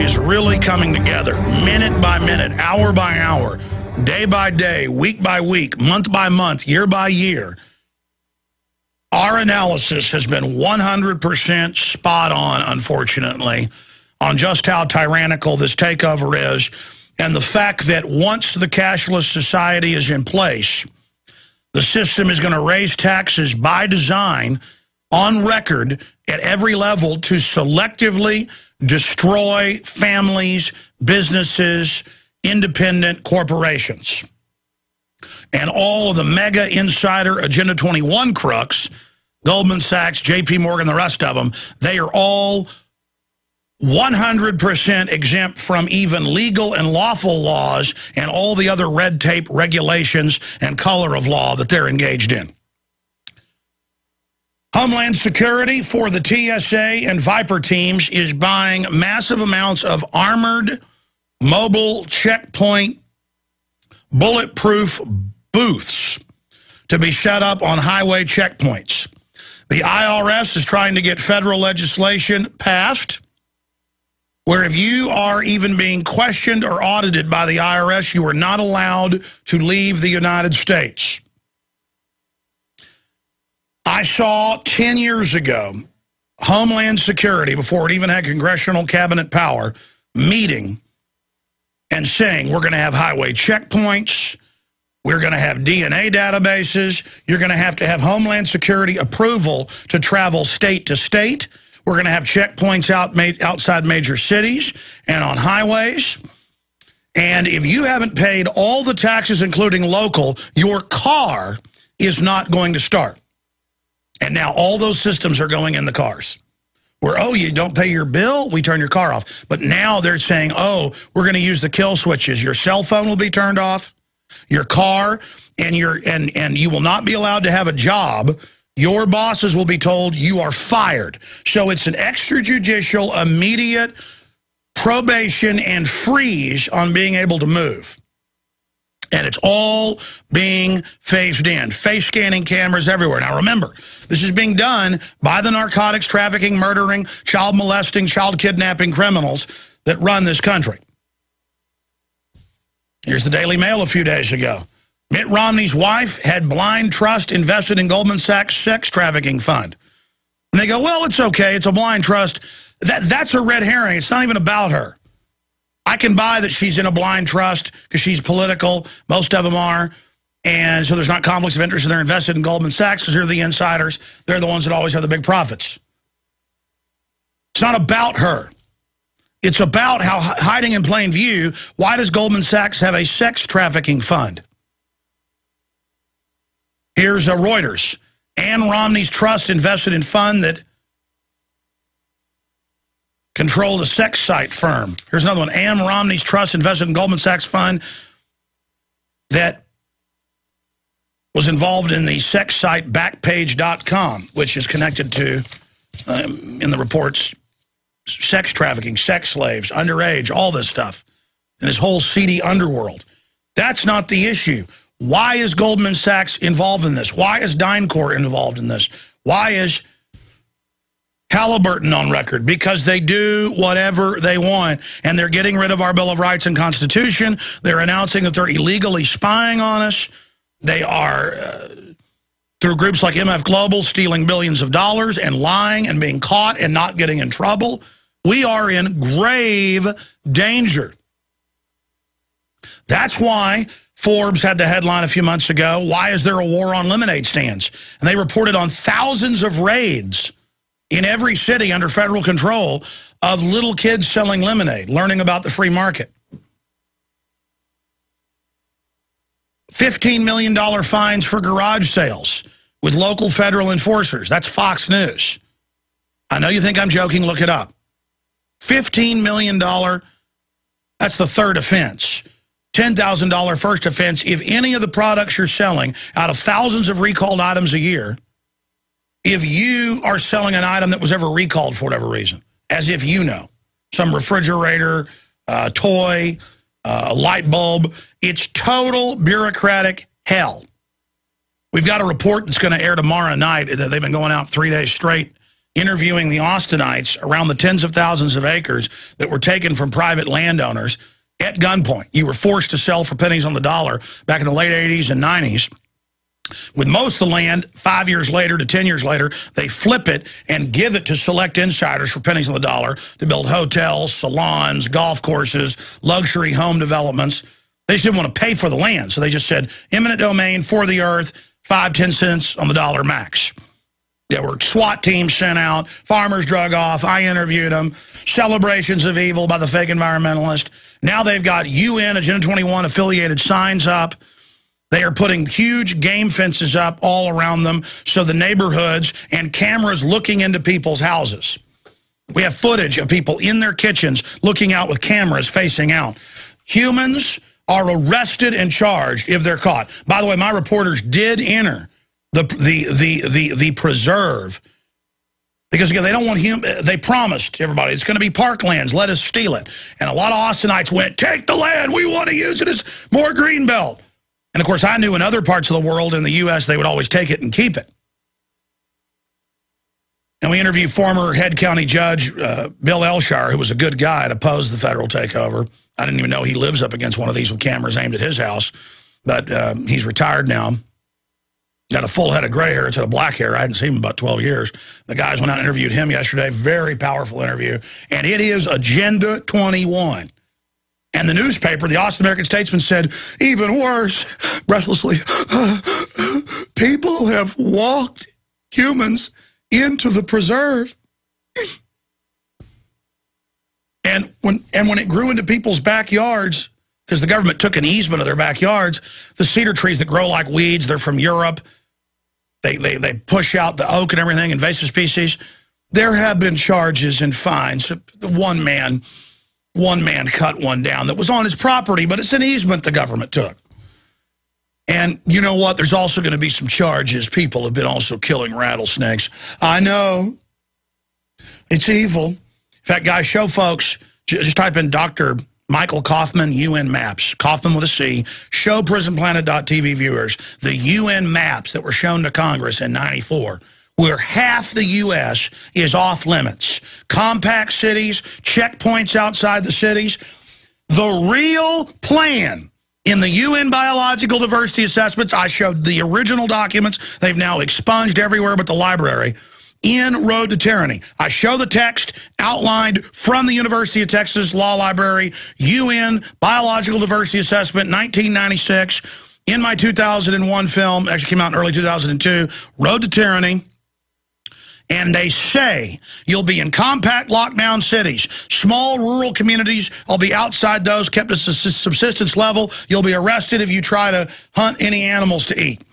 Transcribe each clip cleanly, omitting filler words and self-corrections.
is really coming together, minute by minute, hour by hour, day by day, week by week, month by month, year by year. Our analysis has been 100% spot on, unfortunately, on just how tyrannical this takeover is, and the fact that once the cashless society is in place, the system is going to raise taxes by design on record at every level to selectively destroy families, businesses, independent corporations. And all of the mega insider Agenda 21 crooks, Goldman Sachs, JP Morgan, the rest of them, they are all 100% exempt from even legal and lawful laws and all the other red tape regulations and color of law that they're engaged in. Homeland Security for the TSA and Viper teams is buying massive amounts of armored mobile checkpoint bulletproof booths to be set up on highway checkpoints. The IRS is trying to get federal legislation passed where if you are even being questioned or audited by the IRS, you are not allowed to leave the United States. I saw 10 years ago Homeland Security, before it even had congressional cabinet power, meeting and saying we're going to have highway checkpoints, we're going to have DNA databases, you're going to have Homeland Security approval to travel state to state, we're going to have checkpoints outside major cities and on highways. And if you haven't paid all the taxes, including local, your car is not going to start. And now all those systems are going in the cars. Where, oh, you don't pay your bill, we turn your car off. But now they're saying, oh, we're going to use the kill switches. Your cell phone will be turned off, your car, and you will not be allowed to have a job. Your bosses will be told you are fired. So it's an extrajudicial, immediate probation and freeze on being able to move. And it's all being phased in. Face scanning cameras everywhere. Now remember, this is being done by the narcotics trafficking, murdering, child molesting, child kidnapping criminals that run this country. Here's the Daily Mail a few days ago. Mitt Romney's wife had blind trust invested in Goldman Sachs sex trafficking fund. And they go, well, it's okay. It's a blind trust. That's a red herring. It's not even about her. I can buy that she's in a blind trust because she's political. Most of them are. And so there's not conflicts of interest and they're invested in Goldman Sachs because they're the insiders. They're the ones that always have the big profits. It's not about her. It's about how, hiding in plain view, why does Goldman Sachs have a sex trafficking fund? Here's Reuters. Ann Romney's trust invested in fund that controlled a sex site firm. Here's another one. Ann Romney's trust invested in Goldman Sachs fund that was involved in the sex site Backpage.com, which is connected to, in the reports, sex trafficking, sex slaves, underage, all this stuff, and this whole seedy underworld. That's not the issue. Why is Goldman Sachs involved in this? Why is DynCorp involved in this? Why is Halliburton on record? Because they do whatever they want, and they're getting rid of our Bill of Rights and Constitution. They're announcing that they're illegally spying on us. They are, through groups like MF Global, stealing billions of dollars and lying and being caught and not getting in trouble. We are in grave danger. That's why Forbes had the headline a few months ago, why is there a war on lemonade stands? And they reported on thousands of raids in every city under federal control of little kids selling lemonade, learning about the free market. $15 million fines for garage sales with local federal enforcers. That's Fox News. I know you think I'm joking. Look it up. $15 million, that's the third offense. $10,000 first offense if any of the products you're selling out of thousands of recalled items a year, if you are selling an item that was ever recalled for whatever reason, as if you know, some refrigerator, toy, a light bulb, it's total bureaucratic hell. We've got a report that's going to air tomorrow night that they've been going out 3 days straight interviewing the Austinites around the tens of thousands of acres that were taken from private landowners at gunpoint. You were forced to sell for pennies on the dollar back in the late 80s and 90s. With most of the land, 5 years later to 10 years later, they flip it and give it to select insiders for pennies on the dollar to build hotels, salons, golf courses, luxury home developments. They just didn't want to pay for the land, so they just said, eminent domain for the earth, 5-10 cents on the dollar max. There were SWAT teams sent out, farmers drug off, I interviewed them, celebrations of evil by the fake environmentalist. Now they've got UN Agenda 21 affiliated signs up. They are putting huge game fences up all around them so the neighborhoods and cameras looking into people's houses. We have footage of people in their kitchens looking out with cameras facing out. Humans are arrested and charged if they're caught. By the way, my reporters did enter the preserve because, again, they don't want they promised everybody it's going to be parklands, let us steal it. And a lot of Austinites went, take the land, we want to use it as more greenbelt. And, of course, I knew in other parts of the world, in the U.S., they would always take it and keep it. And we interviewed former head county judge Bill Elshire, who was a good guy and opposed the federal takeover. I didn't even know he lives up against one of these with cameras aimed at his house. But he's retired now. Got a full head of gray hair instead of black hair. I hadn't seen him in about 12 years. The guys went out and interviewed him yesterday. Very powerful interview. And it is Agenda 21. And the newspaper, the Austin American-Statesman, said, even worse, breathlessly, people have walked humans into the preserve. And when it grew into people's backyards, because the government took an easement of their backyards, the cedar trees that grow like weeds, they're from Europe. They push out the oak and everything, invasive species. There have been charges and fines. One man cut one down that was on his property, but it's an easement the government took. And you know what? There's also going to be some charges. People have been also killing rattlesnakes. I know. It's evil. In fact, guys, show folks, just type in Dr. Michael Kaufman, UN maps, Kaufman with a C, show prisonplanet.tv viewers the UN maps that were shown to Congress in '94, where half the U.S. is off limits. Compact cities, checkpoints outside the cities. The real plan in the UN Biological Diversity Assessments, I showed the original documents. They've now expunged everywhere but the library. In Road to Tyranny, I show the text outlined from the University of Texas Law Library, UN Biological Diversity Assessment, 1996, in my 2001 film, actually came out in early 2002, Road to Tyranny. And they say you'll be in compact lockdown cities, small rural communities. I'll be outside those, kept at a subsistence level. You'll be arrested if you try to hunt any animals to eat.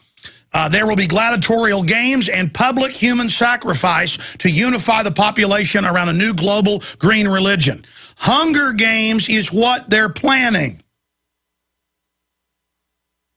There will be gladiatorial games and public human sacrifice to unify the population around a new global green religion. Hunger Games is what they're planning.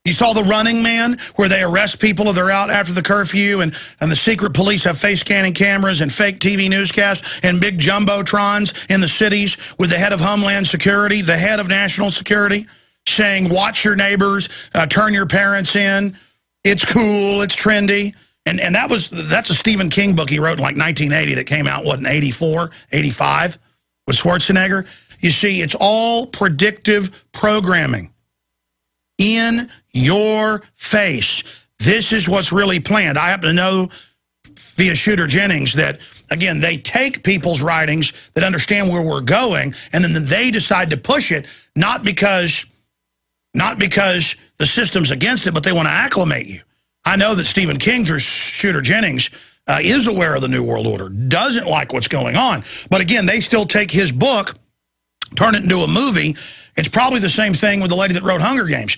You saw The Running Man, where they arrest people if they're out after the curfew, and the secret police have face-scanning cameras and fake TV newscasts and big jumbotrons in the cities with the head of Homeland Security, the head of National Security, saying, watch your neighbors, turn your parents in. It's cool, it's trendy. And that's a Stephen King book he wrote in like 1980 that came out, what, in 84, 85 with Schwarzenegger? You see, it's all predictive programming. In your face. This is what's really planned. I happen to know via Shooter Jennings that, again, they take people's writings that understand where we're going, and then they decide to push it, not because the system's against it, but they want to acclimate you. I know that Stephen King, through Shooter Jennings, is aware of the New World Order, doesn't like what's going on. But again, they still take his book, turn it into a movie. It's probably the same thing with the lady that wrote Hunger Games.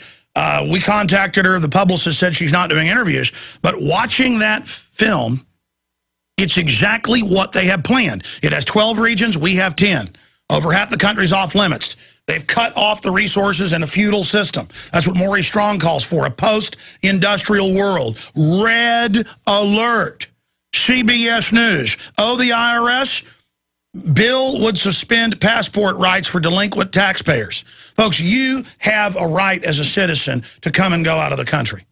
We contacted her. The publicist said she's not doing interviews. But watching that film, it's exactly what they have planned. It has 12 regions. We have 10. Over half the country's off limits. They've cut off the resources in a feudal system. That's what Maurice Strong calls for, a post-industrial world. Red alert. CBS News. Oh, the IRS? Bill would suspend passport rights for delinquent taxpayers. Folks, you have a right as a citizen to come and go out of the country.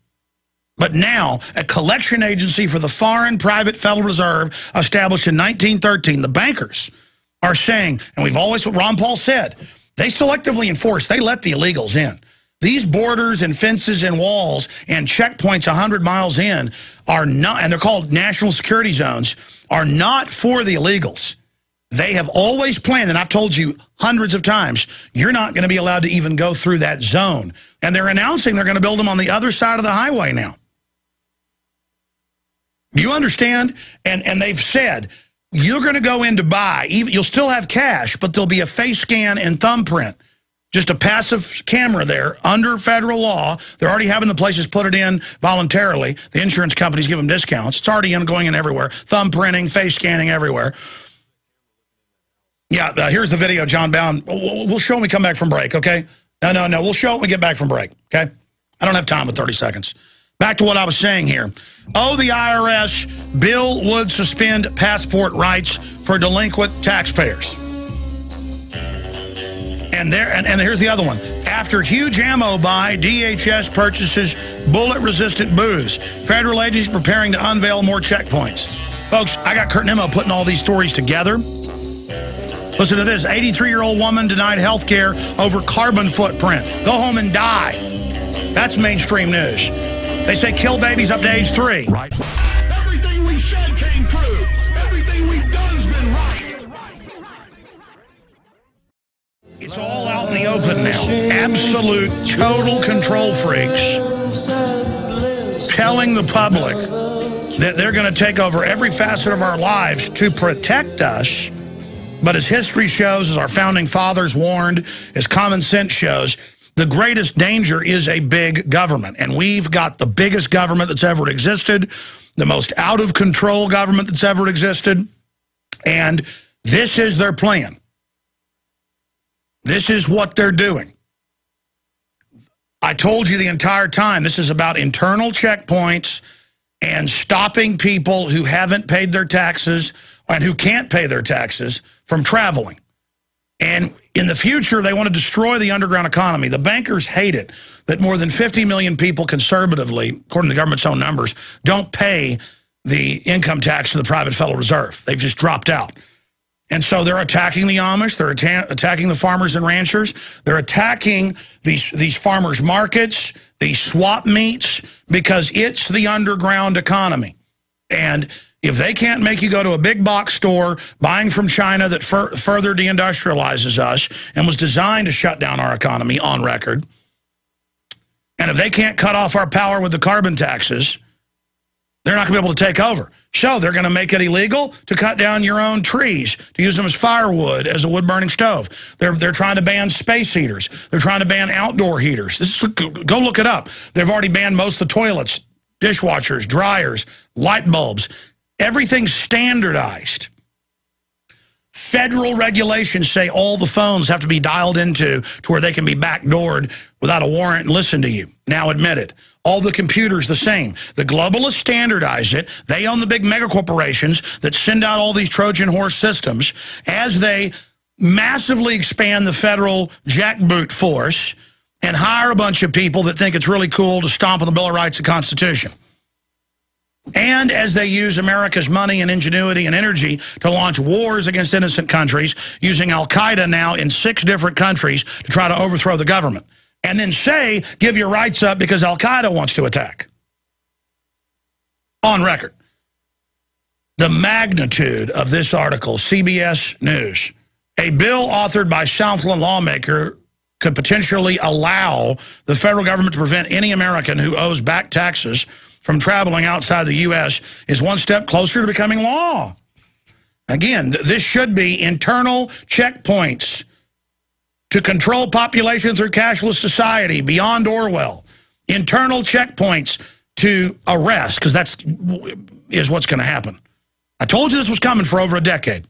But now, a collection agency for the foreign private Federal Reserve established in 1913, the bankers are saying, and we've always, what Ron Paul said, they selectively enforce, they let the illegals in. These borders and fences and walls and checkpoints 100 miles in are not, and they're called national security zones, are not for the illegals. They have always planned, and I've told you hundreds of times, you're not going to be allowed to even go through that zone. And they're announcing they're going to build them on the other side of the highway now. Do you understand? And they've said, you're going to go in to buy, you'll still have cash, but there'll be a face scan and thumbprint. Just a passive camera there under federal law. They're already having the places put it in voluntarily. The insurance companies give them discounts. It's already going in everywhere. Thumbprinting, face scanning everywhere. Yeah, here's the video, John Bound. We'll show when we come back from break, okay? No. We'll show it when we get back from break, okay? I don't have time with 30 seconds. Back to what I was saying here. Oh, the IRS bill would suspend passport rights for delinquent taxpayers. And here's the other one. After huge ammo buy, DHS purchases bullet-resistant booze. Federal agencies preparing to unveil more checkpoints. Folks, I got Kurt Nimmo putting all these stories together. Listen to this. 83-year-old woman denied health care over carbon footprint. Go home and die. That's mainstream news. They say kill babies up to age 3. Right. Everything we said came true. Everything we've done's been right. It's all out in the open now. Absolute, total control freaks telling the public that they're going to take over every facet of our lives to protect us. But as history shows, as our founding fathers warned, as common sense shows, the greatest danger is a big government. And we've got the biggest government that's ever existed, the most out-of-control government that's ever existed. And this is their plan. This is what they're doing. I told you the entire time, this is about internal checkpoints and stopping people who haven't paid their taxes and who can't pay their taxes from traveling. And in the future, they want to destroy the underground economy. The bankers hate it that more than 50 million people conservatively, according to the government's own numbers, don't pay the income tax to the private Federal Reserve. They've just dropped out. And so they're attacking the Amish. They're attacking the farmers and ranchers. They're attacking these farmers' markets, these swap meets, because it's the underground economy. And if they can't make you go to a big box store buying from China that further deindustrializes us and was designed to shut down our economy on record, and if they can't cut off our power with the carbon taxes, they're not going to be able to take over. So they're going to make it illegal to cut down your own trees, to use them as firewood, as a wood-burning stove. They're trying to ban space heaters. They're trying to ban outdoor heaters. Go look it up. They've already banned most of the toilets, dishwashers, dryers, light bulbs. Everything's standardized. Federal regulations say all the phones have to be dialed into to where they can be backdoored without a warrant and listen to you. Now admitted. All the computers the same. The globalists standardize it. They own the big mega corporations that send out all these Trojan horse systems as they massively expand the federal jackboot force and hire a bunch of people that think it's really cool to stomp on the Bill of Rights and Constitution. And as they use America's money and ingenuity and energy to launch wars against innocent countries, using Al-Qaeda now in 6 different countries to try to overthrow the government. And then say, give your rights up because Al-Qaeda wants to attack. On record. The magnitude of this article, CBS News. A bill authored by Southland lawmaker could potentially allow the federal government to prevent any American who owes back taxes from traveling outside the U.S. is one step closer to becoming law. Again, this should be internal checkpoints to control population through cashless society beyond Orwell. Internal checkpoints to arrest, because that's what's going to happen. I told you this was coming for over a decade.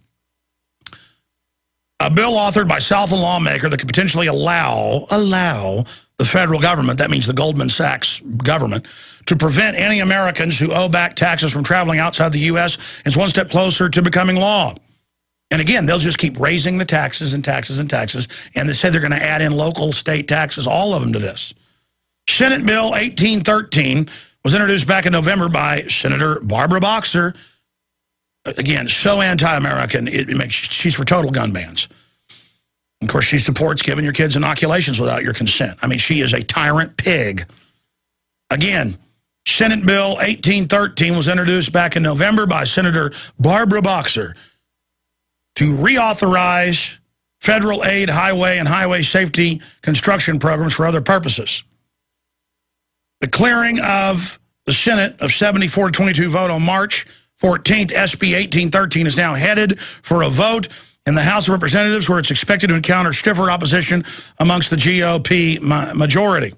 A bill authored by Southland lawmaker that could potentially allow the federal government, that means the Goldman Sachs government, to prevent any Americans who owe back taxes from traveling outside the U.S. It's one step closer to becoming law. And again, they'll just keep raising the taxes and taxes and taxes, and they say they're going to add in local, state taxes, all of them to this. Senate Bill 1813 was introduced back in November by Senator Barbara Boxer. Again, so anti-American, she's for total gun bans. Of course, she supports giving your kids inoculations without your consent. I mean, she is a tyrant pig. Again, Senate Bill 1813 was introduced back in November by Senator Barbara Boxer to reauthorize federal aid, highway, and highway safety construction programs for other purposes. The clearing of the Senate of 74-22 vote on March 14th, SB 1813 is now headed for a vote in the House of Representatives, where it's expected to encounter stiffer opposition amongst the GOP majority.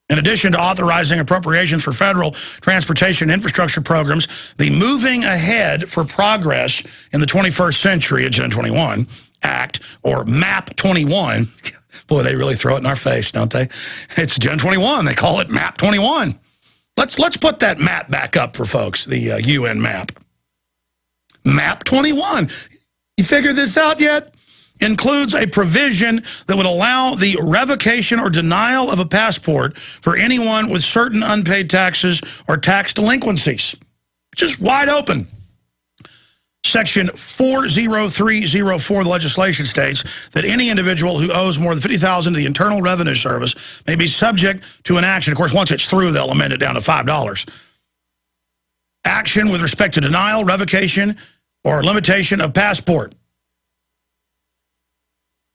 In addition to authorizing appropriations for federal transportation infrastructure programs, the Moving Ahead for Progress in the 21st Century, Agenda 21 Act, or MAP 21, boy, they really throw it in our face, don't they? It's Agenda 21. They call it MAP 21. Let's put that map back up for folks, the UN map. MAP 21. You figured this out yet? Includes a provision that would allow the revocation or denial of a passport for anyone with certain unpaid taxes or tax delinquencies. Just wide open. Section 40304 of the legislation states that any individual who owes more than $50,000 to the Internal Revenue Service may be subject to an action. Of course, once it's through, they'll amend it down to $5. Action with respect to denial, revocation, or limitation of passport.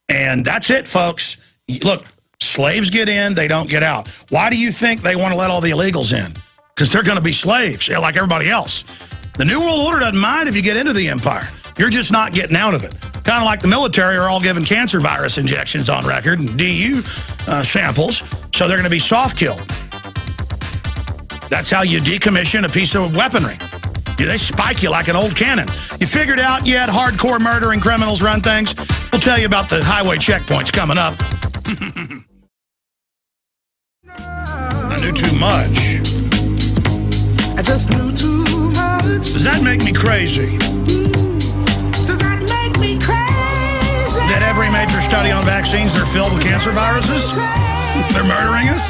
And that's it, folks. Look, slaves get in, they don't get out. Why do you think they want to let all the illegals in? Because they're going to be slaves, like everybody else. The New World Order doesn't mind if you get into the empire. You're just not getting out of it. Kind of like the military are all giving cancer virus injections on record and DU samples, so they're going to be soft-killed. That's how you decommission a piece of weaponry. They spike you like an old cannon. You figured out yet hardcore murdering criminals run things? We'll tell you about the highway checkpoints coming up. I knew too much. I just knew too much. Does that make me crazy? Does that make me crazy? That every major study on vaccines, they're filled with cancer viruses? They're murdering us?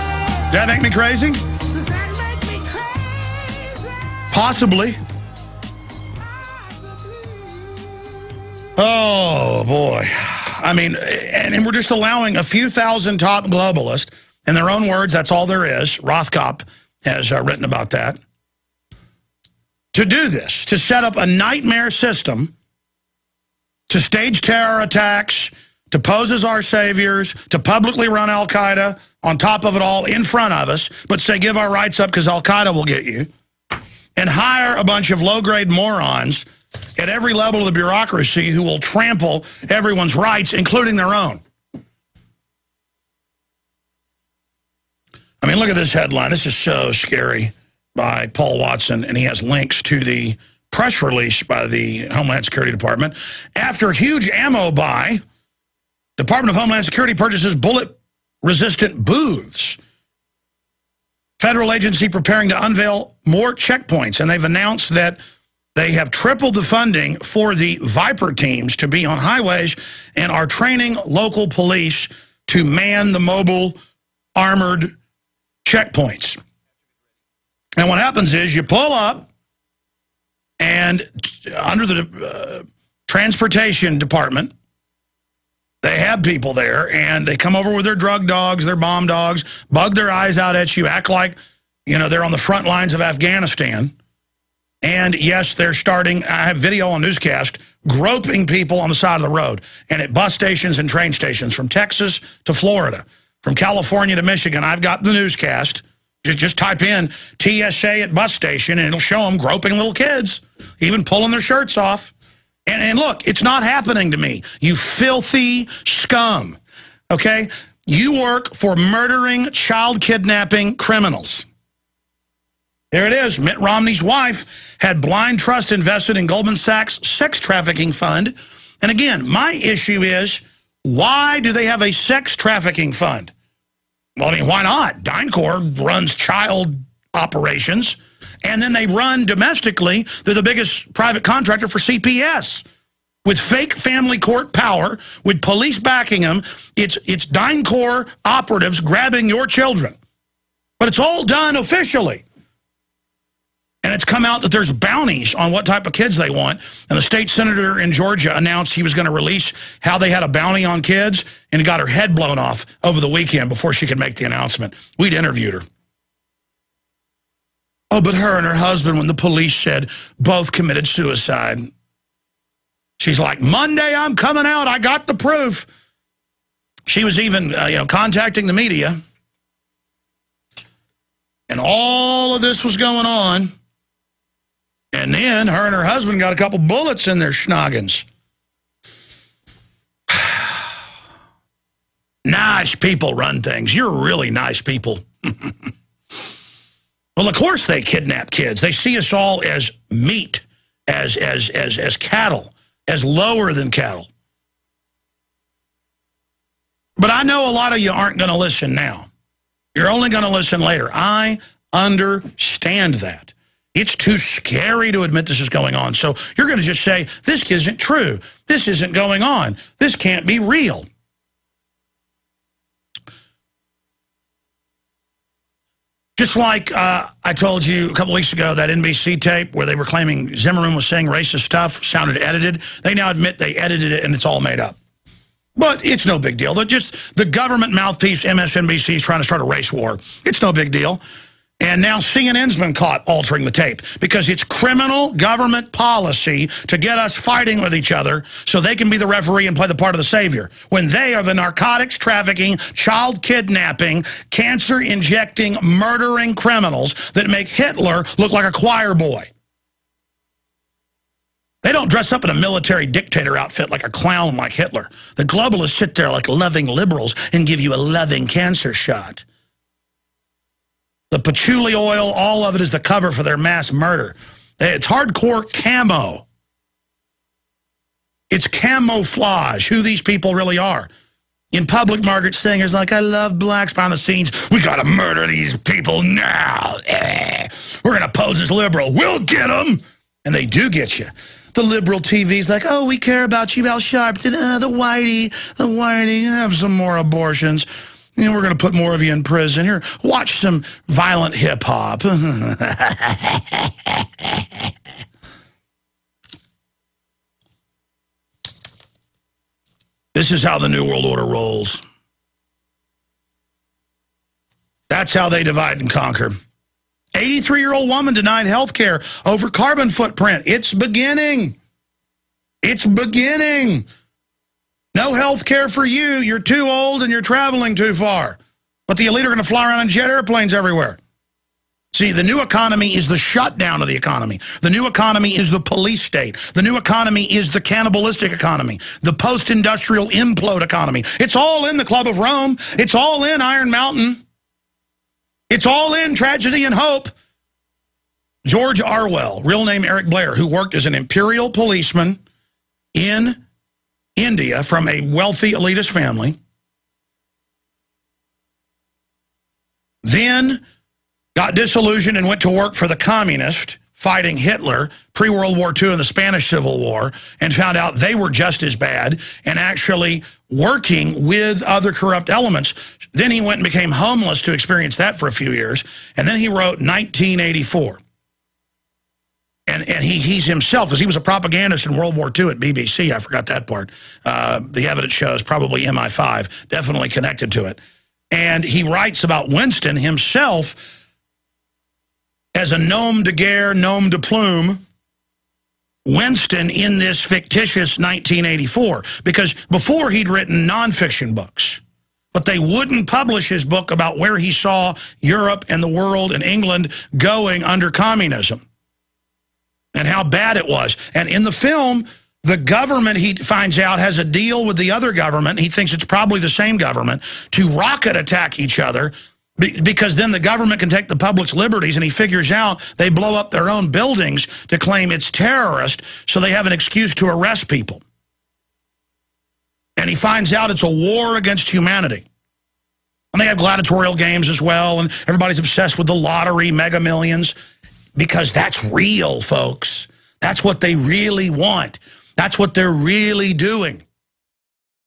Does that make me crazy? Does that make me crazy? Possibly. Oh, boy. I mean, and we're just allowing a few thousand top globalists, in their own words, that's all there is. Rothkopf has written about that. To do this, to set up a nightmare system, to stage terror attacks, to pose as our saviors, to publicly run Al-Qaeda on top of it all in front of us, but say give our rights up because Al-Qaeda will get you, and hire a bunch of low-grade morons at every level of the bureaucracy who will trample everyone's rights, including their own. I mean, look at this headline. This is so scary, by Paul Watson, and he has links to the press release by the Homeland Security Department. After huge ammo buy, Department of Homeland Security purchases bullet-resistant booths. Federal agency preparing to unveil more checkpoints, and they've announced that they have tripled the funding for the Viper teams to be on highways and are training local police to man the mobile armored checkpoints. And what happens is you pull up, and under the transportation department, they have people there, and they come over with their drug dogs, their bomb dogs, bug their eyes out at you, act like, you know, they're on the front lines of Afghanistan. And yes, they're starting, I have video on newscast, groping people on the side of the road and at bus stations and train stations from Texas to Florida, from California to Michigan. I've got the newscast. Just type in TSA at bus station and it'll show them groping little kids, even pulling their shirts off. And look, it's not happening to me, you filthy scum, okay? You work for murdering, child kidnapping criminals. There it is. Mitt Romney's wife had blind trust invested in Goldman Sachs' sex trafficking fund. And again, my issue is, why do they have a sex trafficking fund? Well, I mean, why not? DynCorp runs child operations, and then they run domestically. They're the biggest private contractor for CPS. With fake family court power, with police backing them, it's DynCorp operatives grabbing your children. But it's all done officially. And it's come out that there's bounties on what type of kids they want. And the state senator in Georgia announced he was going to release how they had a bounty on kids, and got her head blown off over the weekend before she could make the announcement. We'd interviewed her. Oh, but her and her husband, when the police said both committed suicide, she's like, Monday I'm coming out. I got the proof. She was even contacting the media. And all of this was going on. And then her and her husband got a couple bullets in their schnoggins. Nice people run things. You're really nice people. Well, of course they kidnap kids. They see us all as meat, as cattle, as lower than cattle. But I know a lot of you aren't going to listen now. You're only going to listen later. I understand that. It's too scary to admit this is going on. So you're going to just say, this isn't true. This isn't going on. This can't be real. Just like I told you a couple weeks ago, that NBC tape where they were claiming Zimmerman was saying racist stuff sounded edited. They now admit they edited it and it's all made up. But it's no big deal. They're just the government mouthpiece, MSNBC, is trying to start a race war. It's no big deal. And now CNN's been caught altering the tape because it's criminal government policy to get us fighting with each other so they can be the referee and play the part of the savior, when they are the narcotics trafficking, child kidnapping, cancer-injecting, murdering criminals that make Hitler look like a choir boy. They don't dress up in a military dictator outfit like a clown like Hitler. The globalists sit there like loving liberals and give you a loving cancer shot. The patchouli oil, all of it is the cover for their mass murder. It's hardcore camo. It's camouflage, who these people really are. In public, Margaret Sanger's like, I love blacks. Behind the scenes, we got to murder these people now. We're going to pose as liberal. We'll get them. And they do get you. The liberal TV's like, oh, we care about you, Al Sharpton. The whitey, have some more abortions. And we're going to put more of you in prison. Here, watch some violent hip-hop. This is how the New World Order rolls. That's how they divide and conquer. 83-year-old woman denied health care over carbon footprint. It's beginning. It's beginning. No health care for you. You're too old and you're traveling too far. But the elite are going to fly around in jet airplanes everywhere. See, the new economy is the shutdown of the economy. The new economy is the police state. The new economy is the cannibalistic economy, the post-industrial implode economy. It's all in the Club of Rome. It's all in Iron Mountain. It's all in Tragedy and Hope. George Orwell, real name Eric Blair, who worked as an imperial policeman in India from a wealthy elitist family, then got disillusioned and went to work for the communist, fighting Hitler, pre-World War II and the Spanish Civil War, and found out they were just as bad and actually working with other corrupt elements. Then he went and became homeless to experience that for a few years, and then he wrote 1984. And he's himself, because he was a propagandist in World War II at BBC. I forgot that part. The evidence shows probably MI5, definitely connected to it. And he writes about Winston himself as a nom de guerre, nom de plume, Winston in this fictitious 1984. Because before he'd written nonfiction books, but they wouldn't publish his book about where he saw Europe and the world and England going under communism, and how bad it was. And in the film, the government, he finds out, has a deal with the other government. He thinks it's probably the same government, to rocket attack each other, because then the government can take the public's liberties, and he figures out they blow up their own buildings to claim it's terrorist, so they have an excuse to arrest people. And he finds out it's a war against humanity. And they have gladiatorial games as well, and everybody's obsessed with the lottery, Mega Millions. Because that's real, folks. That's what they really want. That's what they're really doing.